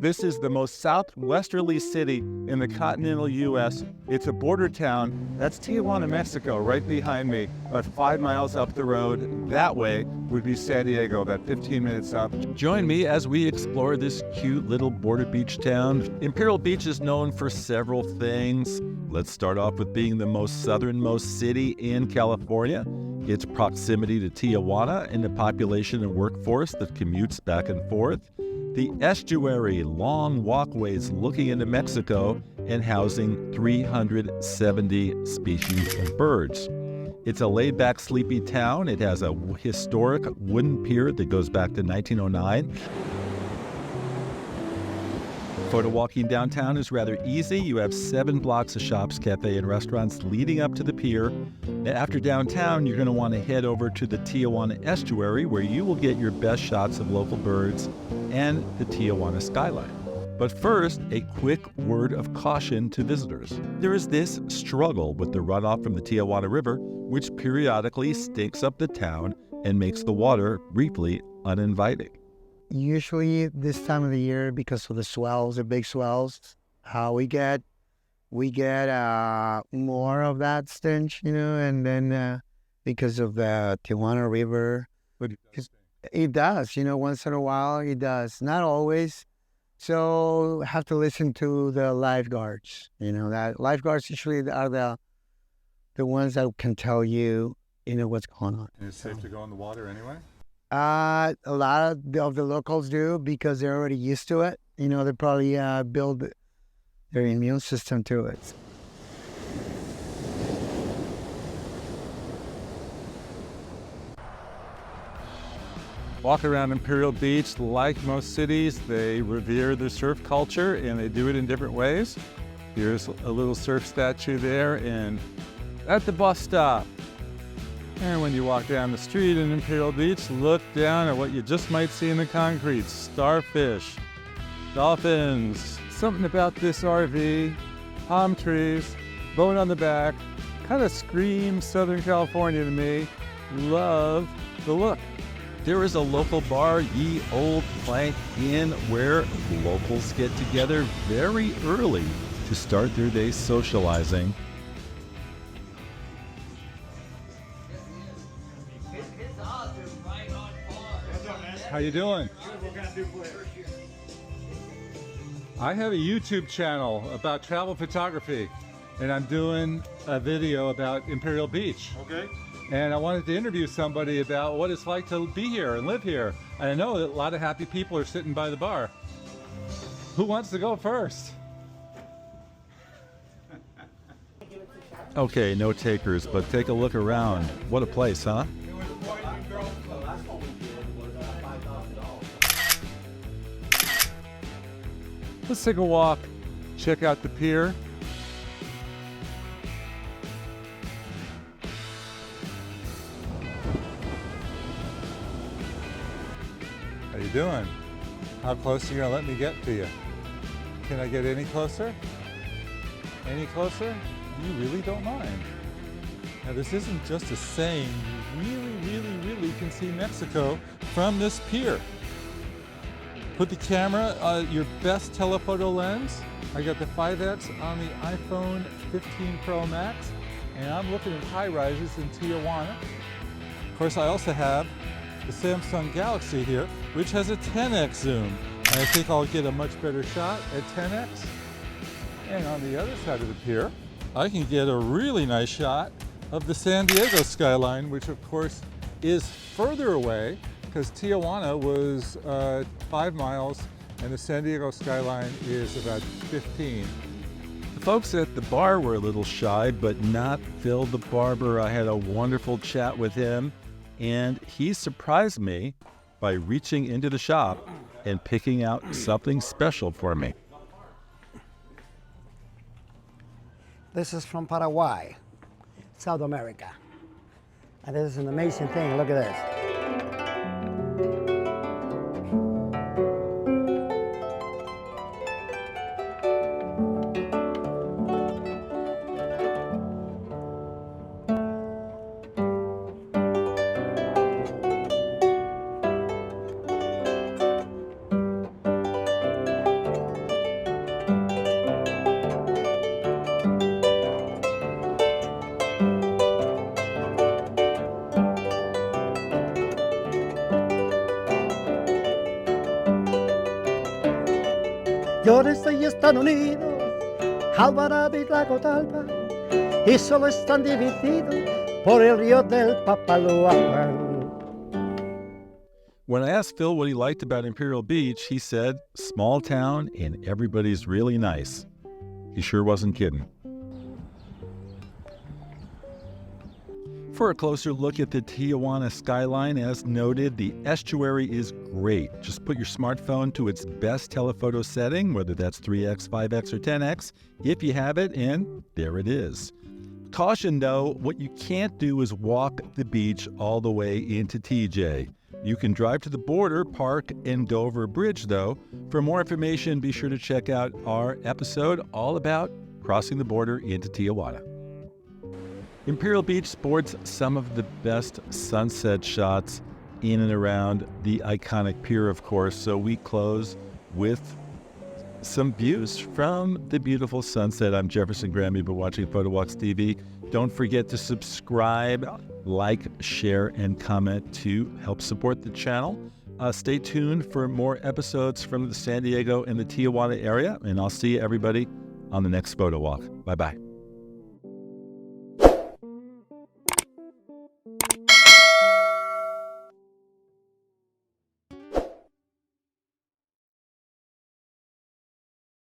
This is the most southwesterly city in the continental U.S. It's a border town. That's Tijuana, Mexico, right behind me. About 5 miles up the road that way would be San Diego, about 15 minutes up. Join me as we explore this cute little border beach town. Imperial Beach is known for several things. Let's start off with being the most southernmost city in California. Its proximity to Tijuana and the population and workforce that commutes back and forth. The estuary, long walkways looking into Mexico and housing 370 species of birds. It's a laid-back, sleepy town. It has a historic wooden pier that goes back to 1909. Photowalking downtown is rather easy. You have 7 blocks of shops, cafe, and restaurants leading up to the pier. And after downtown, you're going to want to head over to the Tijuana Estuary, where you will get your best shots of local birds and the Tijuana skyline. But first, a quick word of caution to visitors. There is this struggle with the runoff from the Tijuana River, which periodically stinks up the town and makes the water briefly uninviting. Usually this time of the year, because of the swells, the big swells, we get more of that stench, and then because of the Tijuana River, it does, once in a while it does, not always. So have to listen to the lifeguards. That lifeguards usually are the ones that can tell you, what's going on. And it's safe to go in the water anyway? A lot of the locals do, because they're already used to it. They probably build their immune system to it. Walk around Imperial Beach. Like most cities, they revere their surf culture, and they do it in different ways. Here's a little surf statue there, and at the bus stop. And when you walk down the street in Imperial Beach, look down at what you just might see in the concrete. Starfish, dolphins, something about this RV, palm trees, boat on the back. Kind of screams Southern California to me. Love the look. There is a local bar, Ye Olde Plank Inn, where locals get together very early to start their day socializing. How you doing? I have a YouTube channel about travel photography, and I'm doing a video about Imperial Beach. Okay. And I wanted to interview somebody about what it's like to be here and live here. And I know that a lot of happy people are sitting by the bar. Who wants to go first? Okay, no takers, but take a look around. What a place, huh? Let's take a walk, check out the pier. How you doing? How close are you gonna let me get to you? Can I get any closer? Any closer? You really don't mind. Now this isn't just a saying, you really can see Mexico from this pier. Put the camera, your best telephoto lens. I got the 5X on the iPhone 15 Pro Max, and I'm looking at high rises in Tijuana. Of course, I also have the Samsung Galaxy here, which has a 10X zoom. And I think I'll get a much better shot at 10X. And on the other side of the pier, I can get a really nice shot of the San Diego skyline, which of course is further away, because Tijuana was 5 miles and the San Diego skyline is about 15. The folks at the bar were a little shy, but not Phil the Barber. I had a wonderful chat with him, and he surprised me by reaching into the shop and picking out something special for me. This is from Paraguay, South America. And this is an amazing thing. Look at this. mayores y están unidos, Alvarado y Lago Talpa, y solo están divididos por el río del Papaloapan. When I asked Phil what he liked about Imperial Beach, he said, small town and everybody's really nice. He sure wasn't kidding. For a closer look at the Tijuana skyline, as noted, the estuary is great. Just put your smartphone to its best telephoto setting, whether that's 3x, 5x, or 10x, if you have it, and there it is. Caution though, what you can't do is walk the beach all the way into TJ. You can drive to the border, park, and go over a bridge though. For more information, be sure to check out our episode all about crossing the border into Tijuana. Imperial Beach sports some of the best sunset shots in and around the iconic pier, of course, so we close with some views from the beautiful sunset. I'm Jefferson Graham. You've been watching PhotowalksTV. Don't forget to subscribe, like, share, and comment to help support the channel. Stay tuned for more episodes from the San Diego and the Tijuana area, and I'll see everybody on the next Photowalk. Bye-bye.